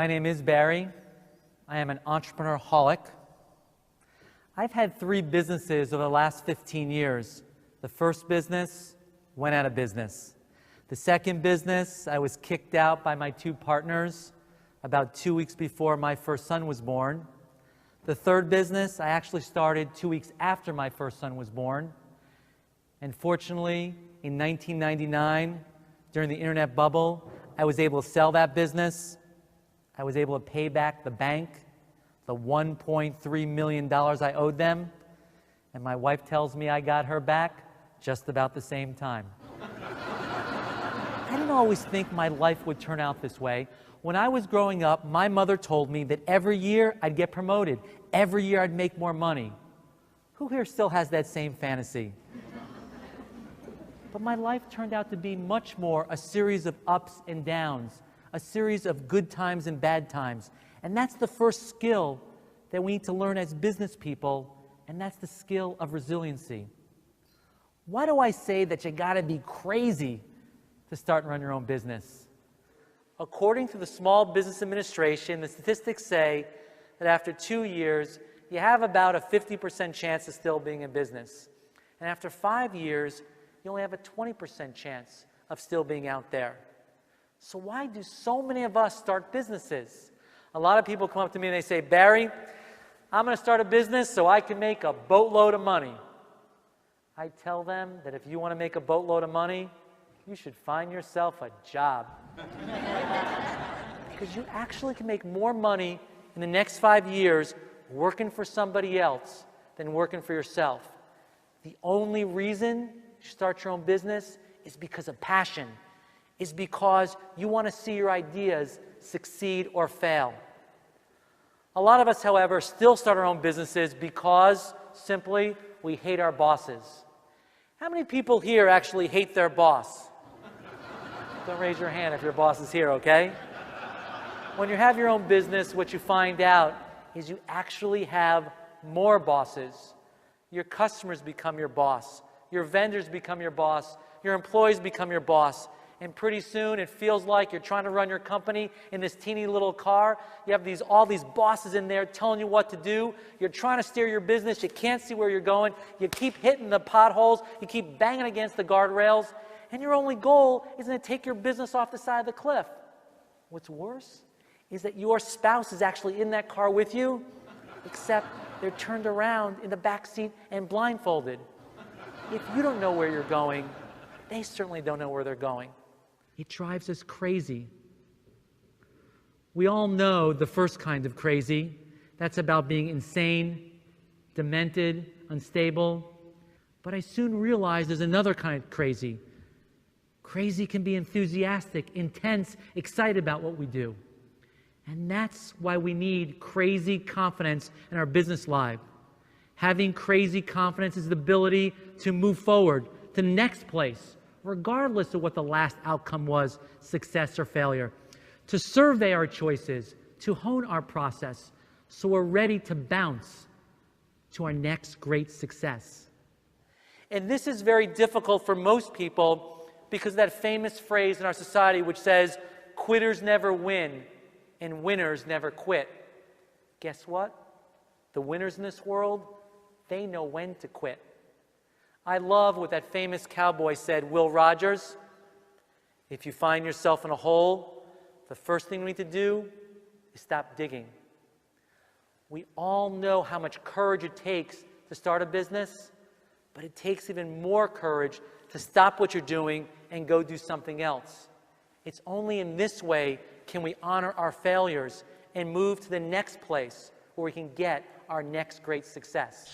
My name is Barry. I am an entrepreneuraholic. I've had 3 businesses over the last 15 years. The first business went out of business. The second business, I was kicked out by my 2 partners about 2 weeks before my first son was born. The third business, I actually started 2 weeks after my first son was born. And fortunately, in 1999, during the internet bubble, I was able to sell that business. I was able to pay back the bank the $1.3 million I owed them. And my wife tells me I got her back just about the same time. I didn't always think my life would turn out this way. When I was growing up, my mother told me that every year I'd get promoted. Every year I'd make more money. Who here still has that same fantasy? But my life turned out to be much more a series of ups and downs, a series of good times and bad times. And that's the first skill that we need to learn as business people, and that's the skill of resiliency. Why do I say that you gotta be crazy to start and run your own business? According to the Small Business Administration, the statistics say that after 2 years, you have about a 50% chance of still being in business. And after 5 years, you only have a 20% chance of still being out there. So why do so many of us start businesses? A lot of people come up to me and they say, Barry, I'm going to start a business so I can make a boatload of money. I tell them that if you want to make a boatload of money, you should find yourself a job. Because you actually can make more money in the next 5 years working for somebody else than working for yourself. The only reason you start your own business is because of passion, is because you want to see your ideas succeed or fail. A lot of us, however, still start our own businesses because simply we hate our bosses. How many people here actually hate their boss? Don't raise your hand if your boss is here, okay? When you have your own business, what you find out is you actually have more bosses. Your customers become your boss. Your vendors become your boss. Your employees become your boss. And pretty soon, it feels like you're trying to run your company in this teeny little car. You have all these bosses in there telling you what to do. You're trying to steer your business. You can't see where you're going. You keep hitting the potholes. You keep banging against the guardrails. And your only goal is to take your business off the side of the cliff. What's worse is that your spouse is actually in that car with you, except they're turned around in the back seat and blindfolded. If you don't know where you're going, they certainly don't know where they're going. It drives us crazy. We all know the first kind of crazy. That's about being insane, demented, unstable. But I soon realized there's another kind of crazy. Crazy can be enthusiastic, intense, excited about what we do. And that's why we need crazy confidence in our business life. Having crazy confidence is the ability to move forward to the next place, regardless of what the last outcome was, success or failure. To survey our choices, to hone our process, so we're ready to bounce to our next great success. And this is very difficult for most people because of that famous phrase in our society which says, quitters never win and winners never quit. Guess what? The winners in this world, they know when to quit. I love what that famous cowboy said, Will Rogers. If you find yourself in a hole, the first thing we need to do is stop digging. We all know how much courage it takes to start a business, but it takes even more courage to stop what you're doing and go do something else. It's only in this way can we honor our failures and move to the next place where we can get our next great success.